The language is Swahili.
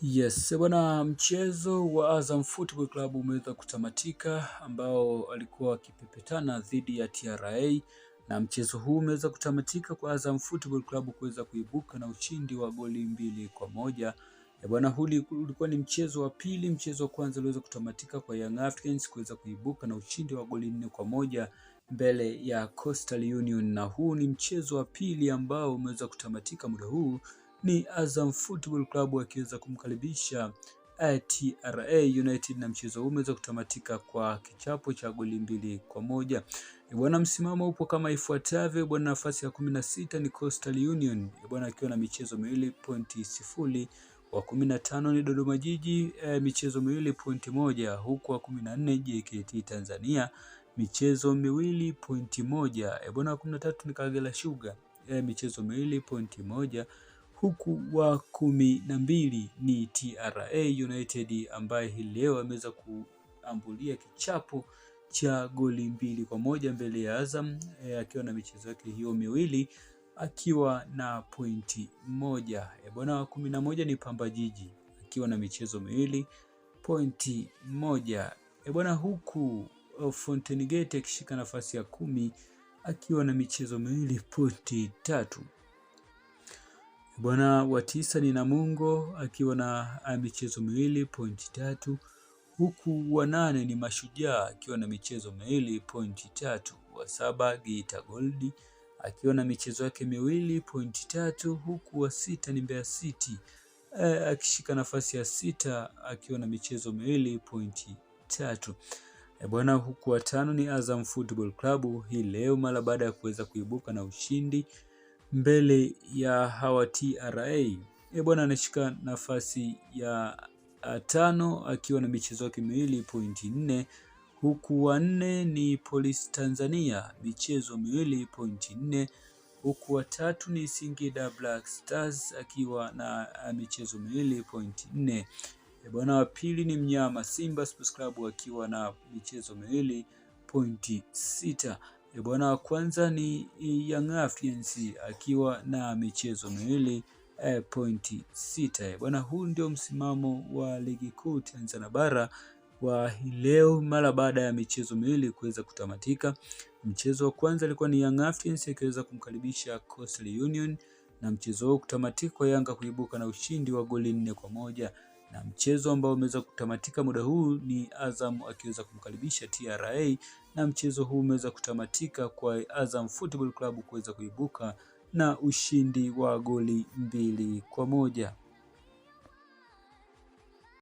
Yes, bwana, mchezo wa Azam Football Club umeweza kutamatika ambao alikuwa akipepetana dhidi ya TRA, na mchezo huu umeweza kutamatika kwa Azam Football Club kuweza kuibuka na ushindi wa goli 2-1. Bwana, huu ulikuwa ni mchezo wa pili. Mchezo wa kwanza uliweza kutamatika kwa Young Africans kuweza kuibuka na ushindi wa goli 4-1 mbele ya Coastal Union, na huu ni mchezo wa pili ambao umeweza kutamatika muda huu ni Azam Football Club wakiweza kumkaribisha TRA United, na mchezo huu umeweza kutamatika kwa kichapo cha goli 2-1. Bwana, msimamo upo kama ifuatavyo. Bwana, nafasi ya 16 ni Coastal Union bwana akiwa na michezo miwili pointi 0. Wa 15 ni Dodoma Jiji michezo miwili pointi 1, huku wa 14 JKT Tanzania michezo miwili pointi 1. Bwana, wa 13 ni Kagera Sugar michezo miwili pointi 1, huku wa 12 ni TRA United ambaye hii leo ameweza kuambulia kichapo cha goli 2-1 mbele ya Azam akiwa na michezo yake hiyo miwili akiwa na pointi 1. Bwana, wa 11 ni Pamba Jiji akiwa na michezo miwili pointi 1. Bwana, huku Fountain Gate akishika nafasi ya 10 akiwa na michezo miwili pointi 3. Bwana, wa 9 ni Namungo akiwa na michezo miwili pointi 3, huku wa 8 ni Mashujaa akiwa na michezo miwili pointi 3. Wa 7 Geita Gold akiwa na michezo yake miwili pointi 3, huku wa 6 ni Mbeya City akishika nafasi ya 6 akiwa na michezo miwili pointi 3. Bwana, huku wa 5 ni Azam Football Club hii leo mara baada ya kuweza kuibuka na ushindi mbele ya hawa TRA. Bwana, anashika nafasi ya 5 akiwa na michezo yake miwili pointi 4, huku wa 4 ni Police Tanzania michezo miwili pointi 4, huku wa 3 ni Singida Black Stars akiwa na michezo miwili pointi 4. Bwana, wa pili ni Mnyama Simba Sports Club akiwa na michezo miwili pointi 6. Bwana, wa kwanza ni Young Africans akiwa na michezo miwili pointi 6. Bwana, huu ndio msimamo wa ligi kuu Tanzania bara wa leo mara baada ya michezo miwili kuweza kutamatika. Mchezo wa kwanza ilikuwa ni Young Africans akiweza kumkaribisha Coastal Union, na mchezo huo kutamatika kwa Yanga kuibuka na ushindi wa goli 4-1, na mchezo ambao umeweza kutamatika muda huu ni Azam akiweza kumkaribisha TRA, na mchezo huu umeweza kutamatika kwa Azam Football Club kuweza kuibuka na ushindi wa goli 2-1.